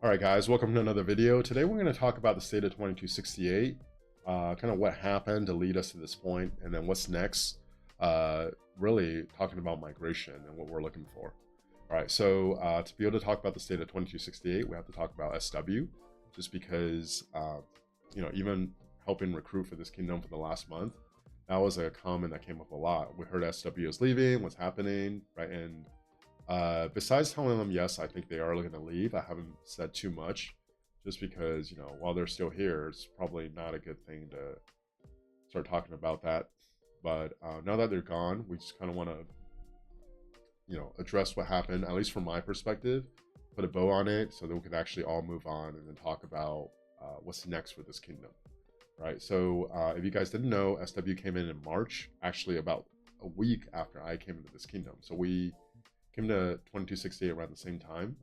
All right, guys, welcome to another video. Today we're going to talk about the state of 2268, kind of what happened to lead us to this point, and then what's next, really talking about migration and what we're looking for. All right, so to be able to talk about the state of 2268, we have to talk about SW, just because, even helping recruit for this kingdom for the last month, that was a comment that came up a lot. We heard SW is leaving, what's happening, right? And besides telling them, yes, I think they are looking to leave, I haven't said too much just because, while they're still here, it's probably not a good thing to start talking about that. But now that they're gone, we just kind of want to, address what happened, at least from my perspective, put a bow on it so that we can actually all move on and then talk about what's next for this kingdom. Right. So if you guys didn't know, SW came in March, actually about a week after I came into this kingdom. So we came to 2268 around the same time.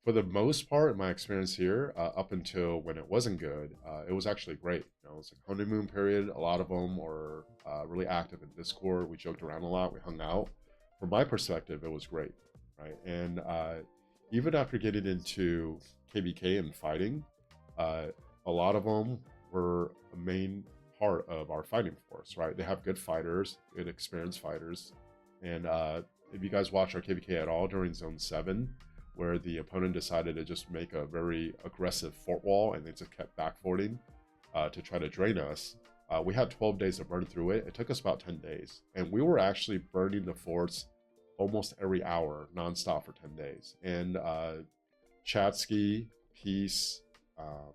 For the most part, in my experience here, up until when it wasn't good, it was actually great. It was like honeymoon period. A lot of them were really active in Discord. We joked around a lot. We hung out. From my perspective, it was great, right? And even after getting into KBK and fighting, a lot of them were a main part of our fighting force, right? They have good fighters, good experienced fighters, and if you guys watch our KVK at all during Zone 7, where the opponent decided to just make a very aggressive fort wall and they just kept backforting to try to drain us, we had 12 days to burn through it. It took us about 10 days. And we were actually burning the forts almost every hour, nonstop for 10 days. And Chatsky, Peace,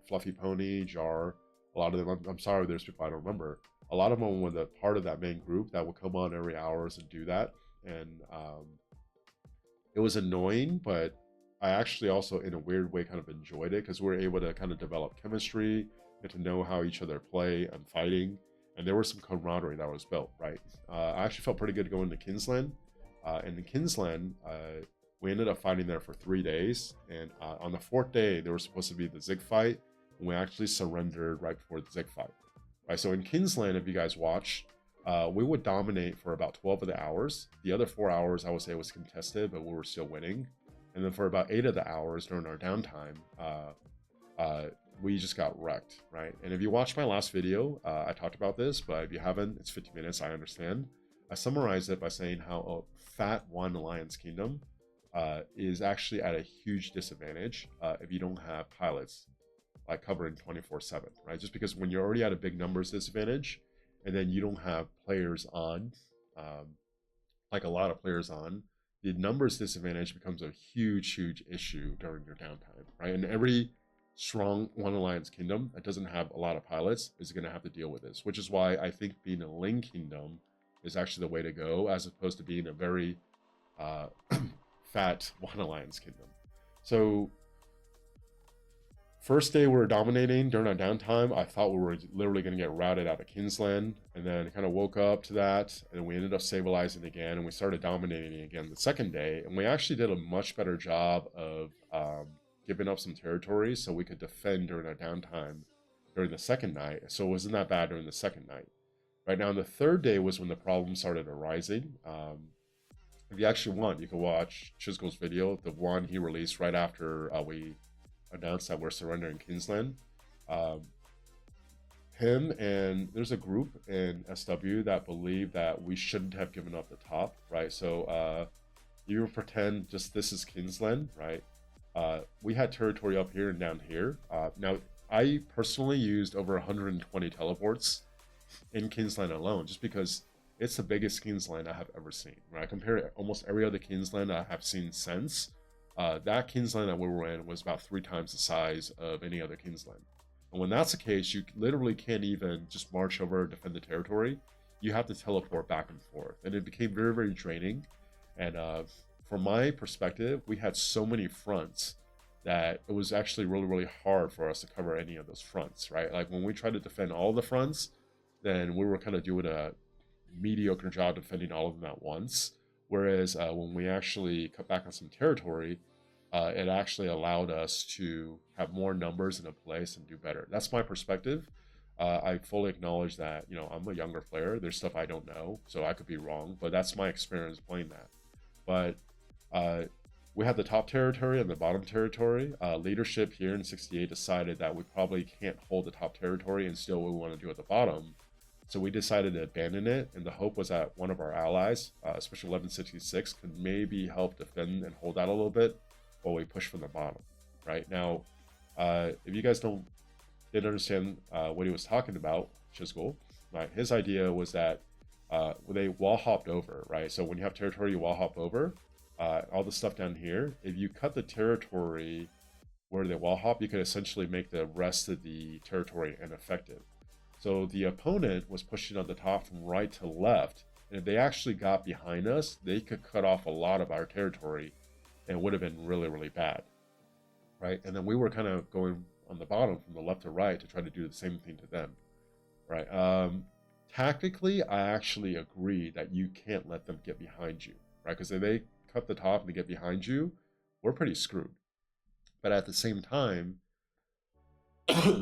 Fluffy Pony, Jar, a lot of them, I'm sorry there's people I don't remember, a lot of them were the part of that main group that would come on every hours and do that. And it was annoying, but I actually also in a weird way kind of enjoyed it because we were able to kind of develop chemistry, get to know how each other play and fighting, and there was some camaraderie that was built, right? I actually felt pretty good going to Kinsland, and in Kinsland we ended up fighting there for 3 days, and on the 4th day there was supposed to be the Zig fight, and we actually surrendered right before the Zig fight, right? So in Kinsland, if you guys watched, we would dominate for about 12 of the hours. The other 4 hours, I would say, was contested, but we were still winning. And then for about 8 of the hours during our downtime, we just got wrecked, right? And if you watched my last video, I talked about this, but if you haven't, it's 50 minutes, I understand. I summarized it by saying how a fat one alliance kingdom is actually at a huge disadvantage if you don't have pilots like covering 24/7, right? Just because when you're already at a big numbers disadvantage, and then you don't have players on, like a lot of players on, the numbers disadvantage becomes a huge issue during your downtime, right? And every strong one alliance kingdom that doesn't have a lot of pilots is going to have to deal with this, which is why I think being a Ling kingdom is actually the way to go, as opposed to being a very fat one alliance kingdom. So first day we were dominating during our downtime. I thought we were literally going to get routed out of Kinsland, and then kind of woke up to that, and we ended up stabilizing again, and we started dominating again the second day, and we actually did a much better job of giving up some territory so we could defend during our downtime during the second night, so it wasn't that bad during the second night. Right now, on the third day was when the problems started arising. If you actually want, you can watch Chisco's video, the one he released right after we announced that we're surrendering Kinsland. Him and there's a group in SW that believe that we shouldn't have given up the top, right? So you pretend just this is Kinsland, right? We had territory up here and down here. Now, I personally used over 120 teleports in Kinsland alone, just because it's the biggest Kinsland I have ever seen, right? Compared to almost every other Kinsland I have seen since, that Kinsland that we were in was about 3 times the size of any other Kinsland. And when that's the case, you literally can't even just march over and defend the territory. You have to teleport back and forth. And it became very draining. And from my perspective, we had so many fronts that it was actually really hard for us to cover any of those fronts, right? Like when we tried to defend all the fronts, then we were kind of doing a mediocre job defending all of them at once. Whereas when we actually cut back on some territory, it actually allowed us to have more numbers in a place and do better. That's my perspective. I fully acknowledge that, I'm a younger player. There's stuff I don't know, so I could be wrong, but that's my experience playing that. But we had the top territory and the bottom territory. Leadership here in 68 decided that we probably can't hold the top territory and still we want to do at the bottom. So we decided to abandon it, and the hope was that one of our allies, especially 1166, could maybe help defend and hold out a little bit while we push from the bottom. Right now, if you guys didn't understand what he was talking about, Chisgul, right? His idea was that they wall hopped over, right? So when you have territory, you wall hop over. All the stuff down here, if you cut the territory where they wall hop, you could essentially make the rest of the territory ineffective. So the opponent was pushing on the top from right to left, and if they actually got behind us, they could cut off a lot of our territory, and it would have been really, really bad, right? And then we were kind of going on the bottom from the left to right to try to do the same thing to them, right? Tactically, I actually agree that you can't let them get behind you, right? Because if they cut the top and they get behind you, we're pretty screwed. But at the same time,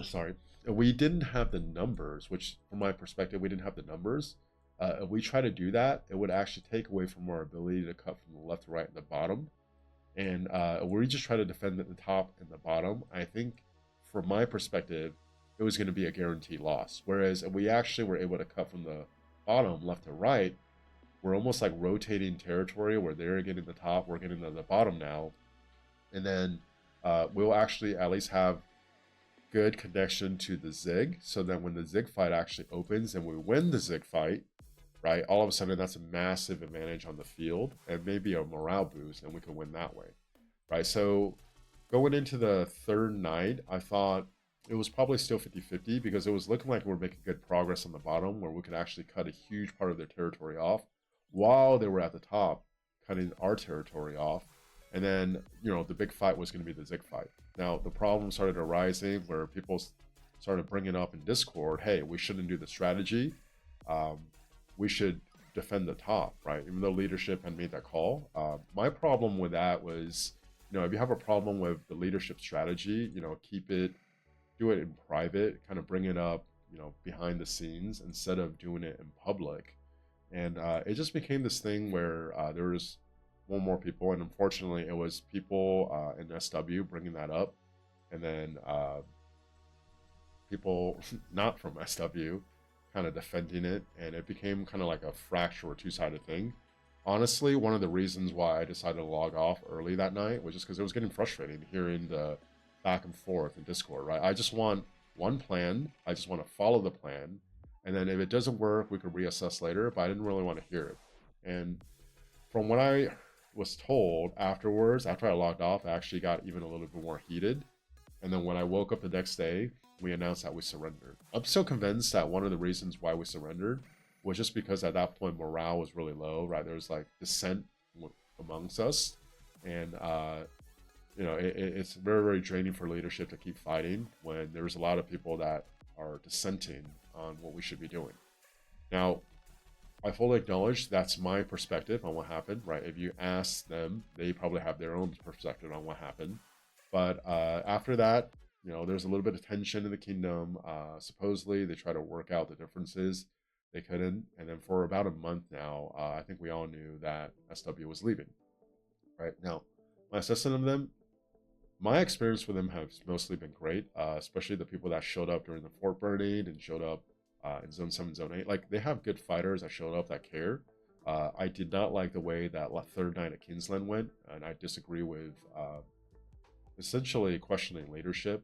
sorry, we didn't have the numbers, which from my perspective, we didn't have the numbers. If we try to do that, it would actually take away from our ability to cut from the left to right and the bottom. And we just try to defend at the top and the bottom. I think from my perspective, it was going to be a guaranteed loss. Whereas if we actually were able to cut from the bottom left to right, we're almost like rotating territory where they're getting the top, we're getting the bottom now. And then we'll actually at least have good connection to the Zig, so that when the Zig fight actually opens and we win the Zig fight, right, all of a sudden that's a massive advantage on the field and maybe a morale boost, and we can win that way, right? So going into the third night, I thought it was probably still 50-50 because it was looking like we were making good progress on the bottom where we could actually cut a huge part of their territory off while they were at the top cutting our territory off. And then, you know, the big fight was going to be the Zig fight. Now, the problem started arising where people started bringing up in Discord, hey, we shouldn't do the strategy. We should defend the top, right? Even though leadership had made that call. My problem with that was, you know, if you have a problem with the leadership strategy, you know, do it in private, kind of bring it up, you know, behind the scenes instead of doing it in public. And it just became this thing where there was more people, and unfortunately it was people in SW bringing that up, and then people not from SW kind of defending it, and it became kind of like a fracture or two-sided thing. Honestly, one of the reasons why I decided to log off early that night was just because it was getting frustrating hearing the back and forth in Discord, right? I just want one plan, I just want to follow the plan, and then if it doesn't work, we could reassess later, but I didn't really want to hear it. And from what I was told afterwards, after I logged off, I actually got even a little bit more heated. And then when I woke up the next day, we announced that we surrendered. I'm still convinced that one of the reasons why we surrendered was just because at that point morale was really low, right? There was like dissent amongst us, and you know, it's very, very draining for leadership to keep fighting when there's a lot of people that are dissenting on what we should be doing. Now, I fully acknowledge that's my perspective on what happened, right? If you ask them, they probably have their own perspective on what happened. But after that, you know, there's a little bit of tension in the kingdom. Supposedly, they try to work out the differences. They couldn't. And then for about a month now, I think we all knew that SW was leaving. Right now, my assessment of them, my experience with them has mostly been great, especially the people that showed up during the fort burning and showed up in Zone 7, Zone 8. Like, they have good fighters that showed up that care. I did not like the way that third night at Kingsland went, and I disagree with essentially questioning leadership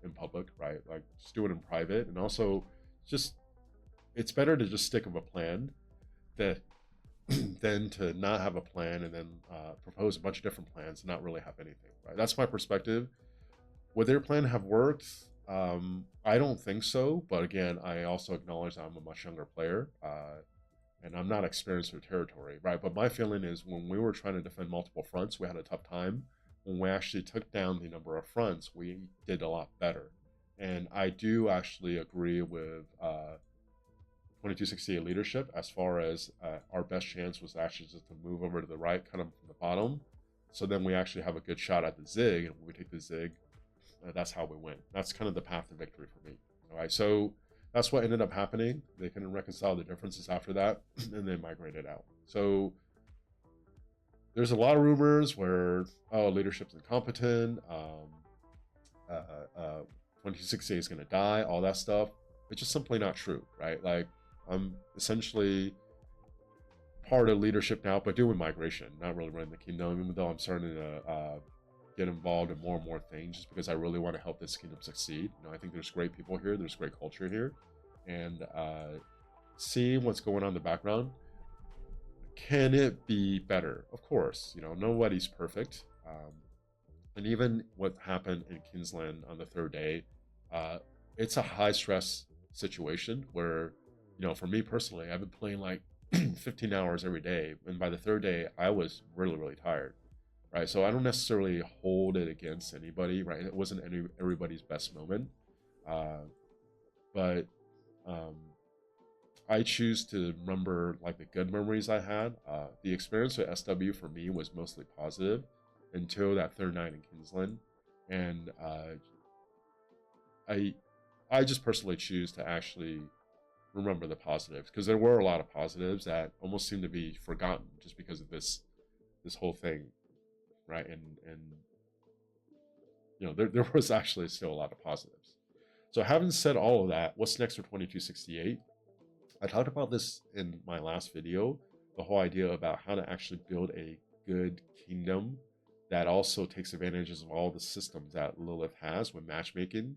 in public, right? Like, just do it in private. And also, just, it's better to just stick with a plan that than to not have a plan and then propose a bunch of different plans and not really have anything, right? That's my perspective. Would their plan have worked? I don't think so, but again, I also acknowledge that I'm a much younger player, and I'm not experienced with territory, right? But my feeling is when we were trying to defend multiple fronts, we had a tough time. When we actually took down the number of fronts, we did a lot better. And I do actually agree with 2268 leadership as far as our best chance was actually just to move over to the right, kind of from the bottom. So then we actually have a good shot at the Zig, and when we take the Zig, that's how we win. That's kind of the path to victory for me. All right, so that's what ended up happening. They couldn't reconcile the differences after that, and they migrated out. So there's a lot of rumors where, oh, leadership's incompetent, 2268 is going to die, all that stuff. It's just simply not true, right? Like, I'm essentially part of leadership now, but doing migration, not really running the kingdom, even though I'm starting to get involved in more and more things just because I really want to help this kingdom succeed. I think there's great people here, there's great culture here, and seeing what's going on in the background, can it be better? Of course, nobody's perfect. And even what happened in Kingsland on the third day, it's a high stress situation where, for me personally, I've been playing like 15 hours every day, and by the third day, I was really, really tired, right? So I don't necessarily hold it against anybody, right? It wasn't everybody's best moment, but I choose to remember like the good memories I had. The experience with SW for me was mostly positive until that third night in Kingsland, and I just personally choose to actually remember the positives, because there were a lot of positives that almost seem to be forgotten just because of this whole thing, right? And there was actually still a lot of positives. So having said all of that, what's next for 2268? I talked about this in my last video, the whole idea about how to actually build a good kingdom that also takes advantages of all the systems that Lilith has with matchmaking.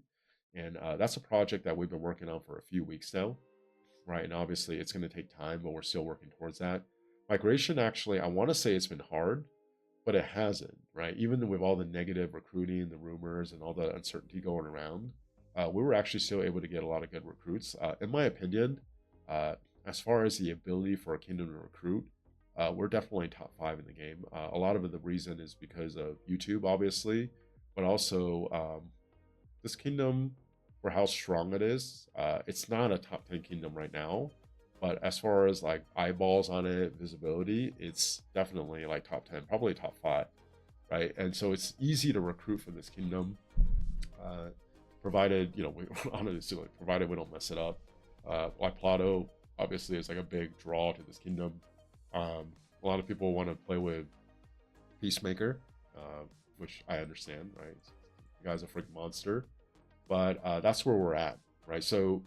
And that's a project that we've been working on for a few weeks now, right? And obviously it's going to take time, but we're still working towards that. Migration, actually, I want to say it's been hard, but it hasn't, right? Even with all the negative recruiting, the rumors, and all the uncertainty going around, we were actually still able to get a lot of good recruits. In my opinion, as far as the ability for a kingdom to recruit, we're definitely top 5 in the game. A lot of the reason is because of YouTube, obviously, but also this kingdom, for how strong it is, it's not a top 10 kingdom right now, but as far as like eyeballs on it, visibility, it's definitely like top 10, probably top 5, right? And so it's easy to recruit for this kingdom, provided we honestly, like, provided we don't mess it up. Like Plato obviously is like a big draw to this kingdom. A lot of people want to play with Peacemaker, which I understand, right? The guy's a freaking monster, but that's where we're at, right? So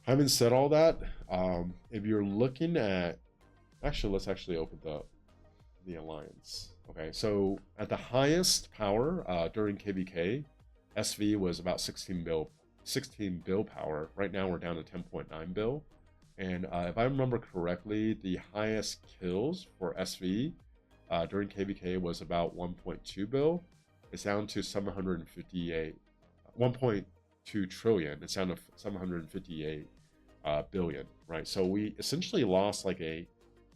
having said all that, if you're looking at, actually, let's actually open the alliance. Okay, so at the highest power during KVK, SV was about 16 bill power. Right now we're down to 10.9 bill. And if I remember correctly, the highest kills for SV during KVK was about 1.2 bill. It's down to 758, 1.2 trillion. It's down to 758 billion, right? So we essentially lost like a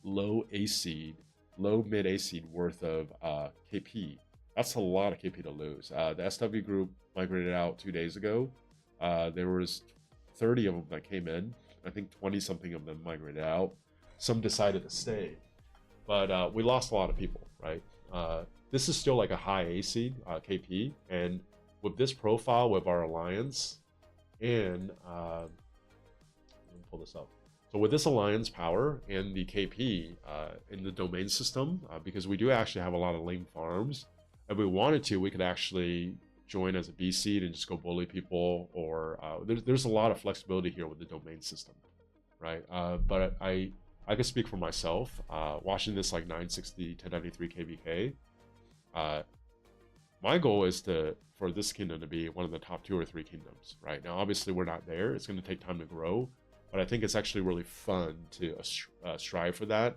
low mid A seed worth of KP. That's a lot of KP to lose. The SW group migrated out 2 days ago. There was 30 of them that came in. I think 20 something of them migrated out. Some decided to stay, but we lost a lot of people, right? This is still like a high A seed KP, and with this profile, with our alliance, and let me pull this up. So with this alliance power and the KP in the domain system, because we do actually have a lot of lame farms, if we wanted to, we could actually join as a B seed and just go bully people, or there's a lot of flexibility here with the domain system, right? But I can speak for myself. Watching this like 960 1093 KVK, my goal is for this kingdom to be one of the top 2 or 3 kingdoms, right? Now, obviously, we're not there. It's going to take time to grow, but I think it's actually really fun to strive for that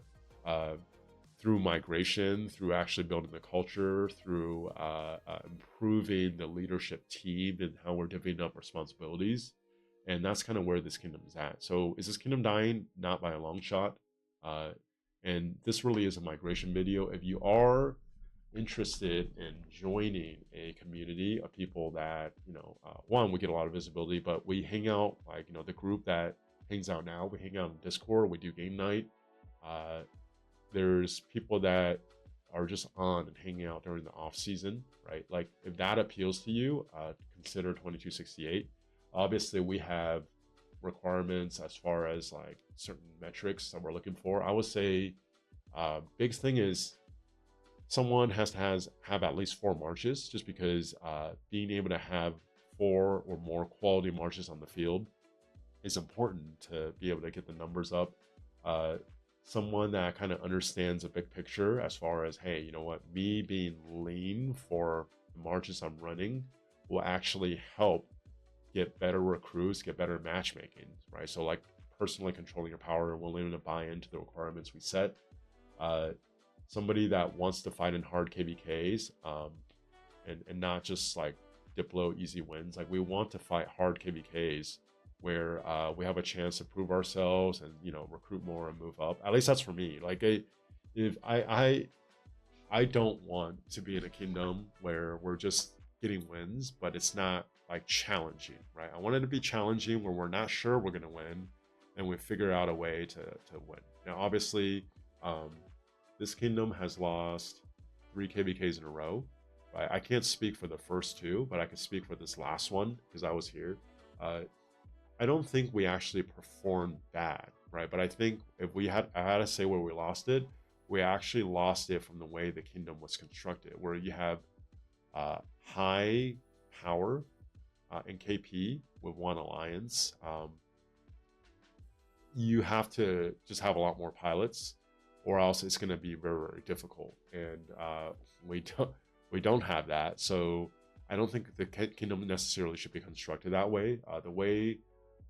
through migration, through actually building the culture, through improving the leadership team and how we're divvying up responsibilities. And that's kind of where this kingdom is at. So is this kingdom dying? Not by a long shot. And this really is a migration video. If you are interested in joining a community of people that, one, we get a lot of visibility, but we hang out, like, the group that hangs out now, we hang out in Discord, we do game night. There's people that are just on and hanging out during the off season, right? Like, if that appeals to you, consider 2268. Obviously, we have requirements as far as like certain metrics that we're looking for. I would say Biggest thing is someone has to have at least 4 marches, just because being able to have 4 or more quality marches on the field is important to be able to get the numbers up. Uh, Someone that kind of understands a big picture as far as, hey, you know what, me being lean for the marches I'm running will actually help get better recruits, get better matchmaking, right? So like personally controlling your power and willing to buy into the requirements we set. Uh, Somebody that wants to fight in hard KBKs, and not just like Diplo easy wins. Like we want to fight hard KBKs where we have a chance to prove ourselves and recruit more and move up. At least that's for me. Like if I don't want to be in a kingdom where we're just getting wins, but it's not like challenging, right? I want it to be challenging where we're not sure we're gonna win, and we figure out a way to win. Now, obviously, um, this kingdom has lost 3 KBKs in a row. Right? I can't speak for the first 2, but I can speak for this last one because I was here. Uh, I don't think we actually performed bad, right? But I think if I had to say where we lost it, we actually lost it from the way the kingdom was constructed, where you have high power in KP with one alliance. You have to just have a lot more pilots, or else it's going to be very, very difficult. And we don't have that, so I don't think the kingdom necessarily should be constructed that way. The way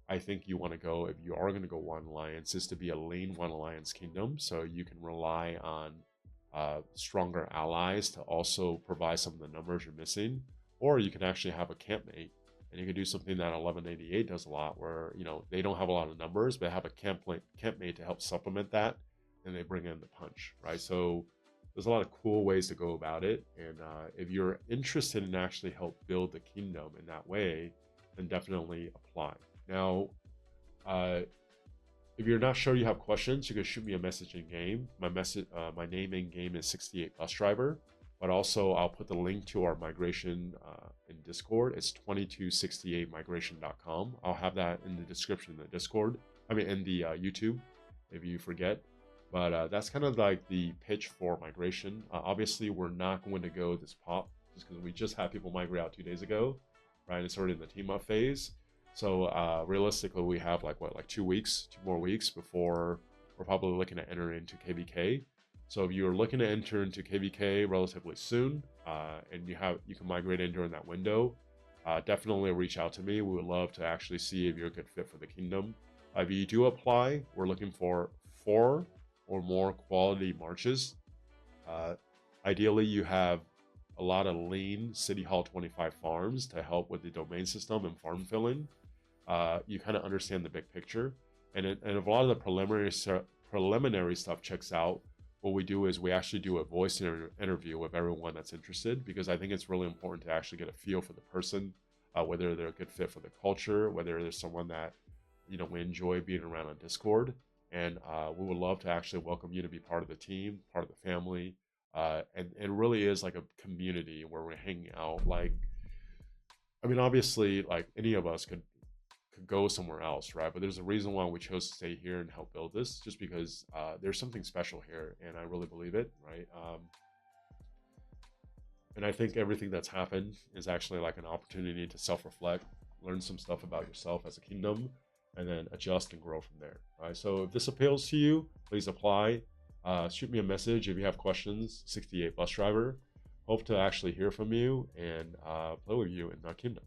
I think you want to go, if you are going to go one alliance, is to be a lean one alliance kingdom, so you can rely on stronger allies to also provide some of the numbers you're missing, or you can actually have a campmate, and you can do something that 1188 does a lot, where they don't have a lot of numbers, but have a campmate to help supplement that, and they bring in the punch, right? So there's a lot of cool ways to go about it, and if you're interested in actually help build the kingdom in that way, then definitely apply. Now, if you're not sure you have questions, you can shoot me a message in game. My name in game is 68 Bus Driver, but also I'll put the link to our migration in Discord. It's 2268migration.com. I'll have that in the description in the Discord. I mean, in the YouTube, if you forget. But that's kind of like the pitch for migration. Obviously, we're not going to go this pop just because we just had people migrate out 2 days ago, right? It's already in the team up phase. So realistically, we have like 2 weeks, 2 more weeks before we're probably looking to enter into KBK. So if you're looking to enter into KBK relatively soon, and you can migrate in during that window, definitely reach out to me. We would love to actually see if you're a good fit for the kingdom. If you do apply, we're looking for 4 or more quality marches. Ideally, you have a lot of lean City Hall 25 farms to help with the domain system and farm filling. You kind of understand the big picture, and if a lot of the preliminary stuff checks out, what we do is we actually do a voice interview with everyone that's interested, because I think it's really important to actually get a feel for the person, whether they're a good fit for the culture, whether there's someone that we enjoy being around on Discord, and we would love to actually welcome you to be part of the team, part of the family, and it really is like a community where we're hanging out. Like, I mean, obviously, like any of us could go somewhere else, right? But there's a reason why we chose to stay here and help build this, just because there's something special here, and I really believe it, right? And I think everything that's happened is actually like an opportunity to self-reflect, learn some stuff about yourself as a kingdom, and then adjust and grow from there, right? So if this appeals to you, please apply. Shoot me a message if you have questions. 68 Bus Driver. Hope to actually hear from you and play with you in the kingdom.